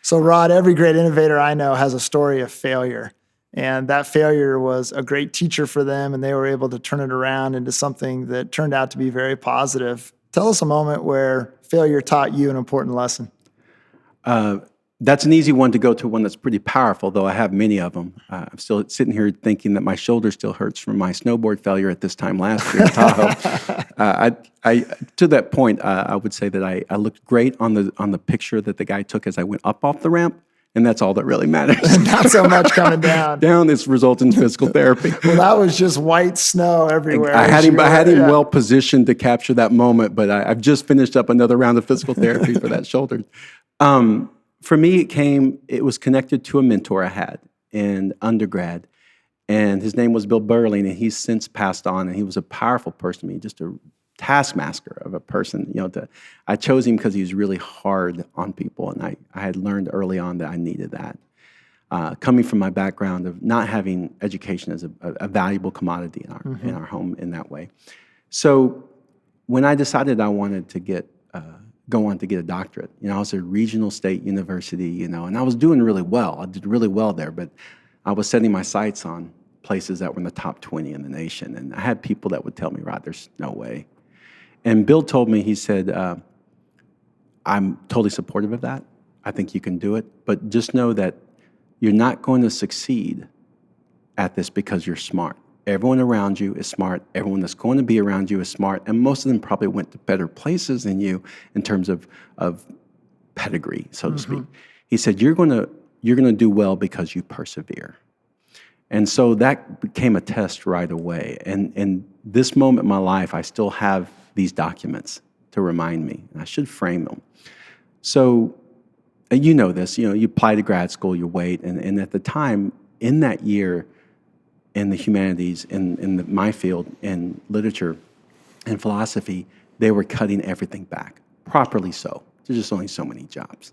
So, Rod, every great innovator I know has a story of failure. And that failure was a great teacher for them, and they were able to turn it around into something that turned out to be very positive. Tell us a moment where failure taught you an important lesson. Uh, that's an easy one to go to, one that's pretty powerful, though I have many of them. I'm still sitting here thinking that my shoulder still hurts from my snowboard failure at this time last year in Tahoe. To that point, I would say that I looked great on the picture that the guy took as I went up off the ramp, and that's all that really matters. Not so much coming down. Down, this results in physical therapy. Well, that was just white snow everywhere. I had him well positioned to capture that moment, but I've just finished up another round of physical therapy for that shoulder. For me, it was connected to a mentor I had in undergrad, and his name was Bill Burling, and he's since passed on, and he was a powerful person to me, just a taskmaster of a person. I chose him because he was really hard on people, and I had learned early on that I needed that. Coming from my background of not having education as a valuable commodity in our home in that way. So when I decided I wanted to go on to get a doctorate, I was at a regional state university, and I was doing really well. I did really well there, but I was setting my sights on places that were in the top 20 in the nation. And I had people that would tell me, Rod, there's no way. And Bill told me, he said, I'm totally supportive of that. I think you can do it, but just know that you're not going to succeed at this because you're smart. Everyone around you is smart. Everyone that's going to be around you is smart. And most of them probably went to better places than you in terms of pedigree, so to speak. He said, you're going to do well because you persevere. And so that became a test right away. And in this moment in my life, I still have these documents to remind me, and I should frame them. So you know this, you apply to grad school, you wait. And at the time, in that year, in the humanities, in my field, in literature and philosophy, they were cutting everything back, properly so. There's just only so many jobs.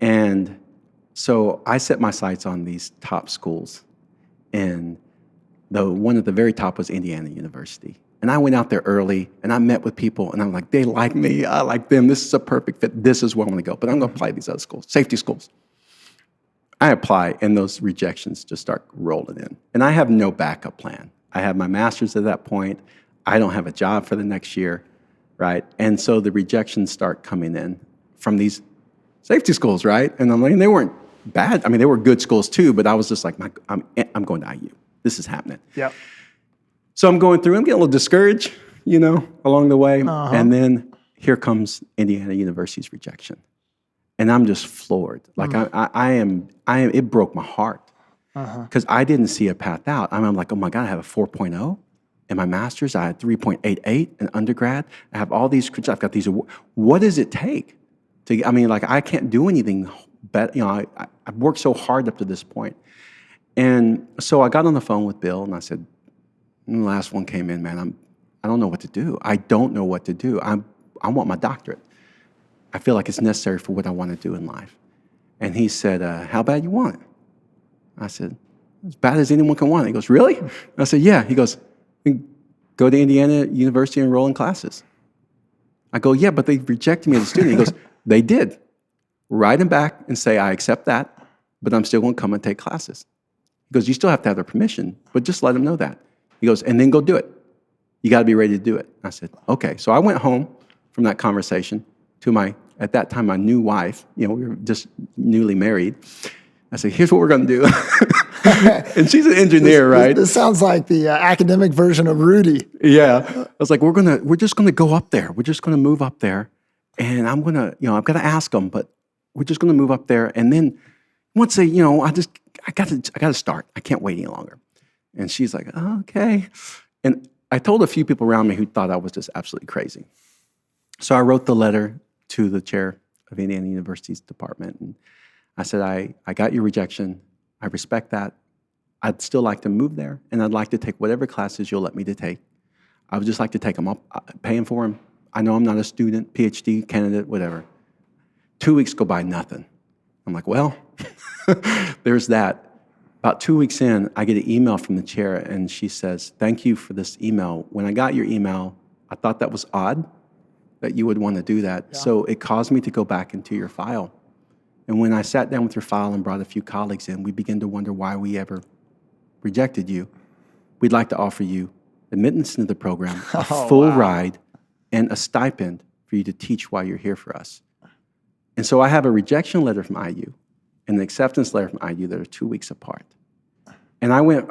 And so I set my sights on these top schools, and the one at the very top was Indiana University. And I went out there early, and I met with people, and I'm like, they like me, I like them, this is a perfect fit, this is where I'm gonna go, but I'm gonna apply to these other schools, safety schools. I apply, and those rejections just start rolling in. And I have no backup plan. I have my master's at that point. I don't have a job for the next year, right? And so the rejections start coming in from these safety schools, right? And I'm like, and they weren't bad. I mean, they were good schools too, but I was just like, I'm going to IU. This is happening. Yep. So I'm going through, I'm getting a little discouraged, along the way. And then here comes Indiana University's rejection. And I'm just floored. Like I am, it broke my heart because I didn't see a path out. I'm like, oh my God, I have a 4.0 in my master's. I had 3.88 in undergrad. I have all these, I've got these, what does it take to, I can't do anything better. I've worked so hard up to this point. And so I got on the phone with Bill and I said, the last one came in, man, I don't know what to do. I don't know what to do. I want my doctorate. I feel like it's necessary for what I want to do in life. And he said, how bad you want it? I said, as bad as anyone can want it. He goes, really? And I said, yeah. He goes, go to Indiana University and enroll in classes. I go, yeah, but they rejected me as a student. He goes, they did. Write him back and say, I accept that, but I'm still going to come and take classes. He goes, you still have to have their permission, but just let them know that. He goes, and then go do it. You got to be ready to do it. I said, okay. So I went home from that conversation to at that time, my new wife. We were just newly married. I said, here's what we're going to do. And she's an engineer, right? This sounds like the academic version of Rudy. Yeah. I was like, we're just going to go up there. We're just going to move up there. And I'm going to, I've got to ask them, but we're just going to move up there. And then once I got to start. I can't wait any longer. And she's like, oh, okay. And I told a few people around me who thought I was just absolutely crazy. So I wrote the letter to the chair of Indiana University's department. And I said, I got your rejection. I respect that. I'd still like to move there, and I'd like to take whatever classes you'll let me to take. I would just like to take them up, paying for them. I know I'm not a student, PhD, candidate, whatever. 2 weeks go by, nothing. I'm like, well, there's that. About 2 weeks in, I get an email from the chair, and she says, thank you for this email. When I got your email, I thought that was odd that you would want to do that. Yeah. So it caused me to go back into your file And when I sat down with your file and brought a few colleagues in, we began to wonder why we ever rejected you. We'd like to offer you admittance into the program, a full ride, and a stipend for you to teach while you're here for us. And so I have a rejection letter from IU and an acceptance letter from IU that are 2 weeks apart. And I went,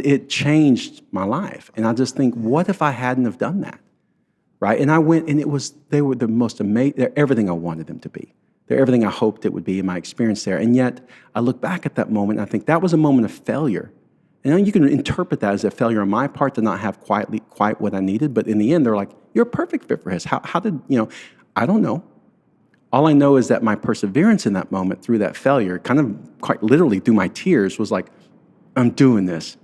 it changed my life. And I just think, what if I hadn't have done that, right? And I went, and they were the most amazing, they're everything I wanted them to be. They're everything I hoped it would be in my experience there. And yet, I look back at that moment, and I think that was a moment of failure. And you can interpret that as a failure on my part to not have quite what I needed, but in the end, they're like, you're a perfect fit for his. How did, I don't know. All I know is that my perseverance in that moment through that failure, kind of quite literally through my tears, was like, I'm doing this.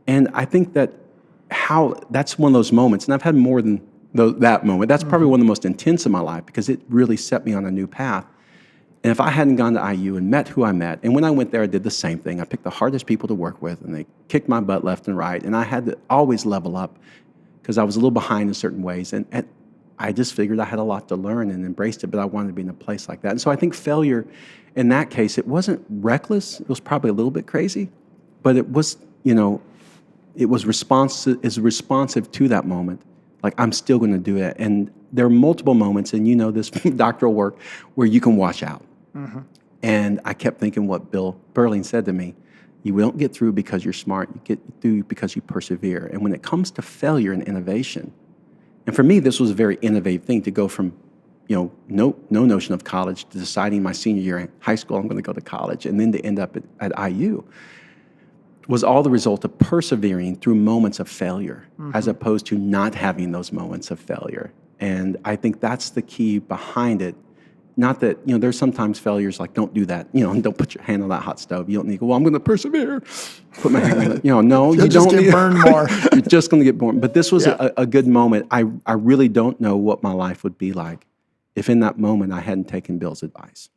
And I think that's one of those moments, and I've had more than that moment. That's probably one of the most intense in my life because it really set me on a new path. And if I hadn't gone to IU and met who I met, and when I went there, I did the same thing. I picked the hardest people to work with, and they kicked my butt left and right. And I had to always level up because I was a little behind in certain ways. And I just figured I had a lot to learn and embraced it, but I wanted to be in a place like that. And so I think failure in that case, it wasn't reckless. It was probably a little bit crazy. But it was, it was responsive to that moment. Like, I'm still going to do it. And there are multiple moments, and you know this from doctoral work, where you can wash out. Mm-hmm. And I kept thinking what Bill Berling said to me, you don't get through because you're smart, you get through because you persevere. And when it comes to failure and innovation, and for me, this was a very innovative thing to go from, no notion of college to deciding my senior year in high school, I'm going to go to college, and then to end up at IU. Was all the result of persevering through moments of failure, as opposed to not having those moments of failure. And I think that's the key behind it. Not that, there's sometimes failures like, don't do that, don't put your hand on that hot stove. You don't need to go, well, I'm going to persevere. Put my hand on it. No, you don't get burned more. You're just going to get burned. But this was a good moment. I really don't know what my life would be like if in that moment I hadn't taken Bill's advice.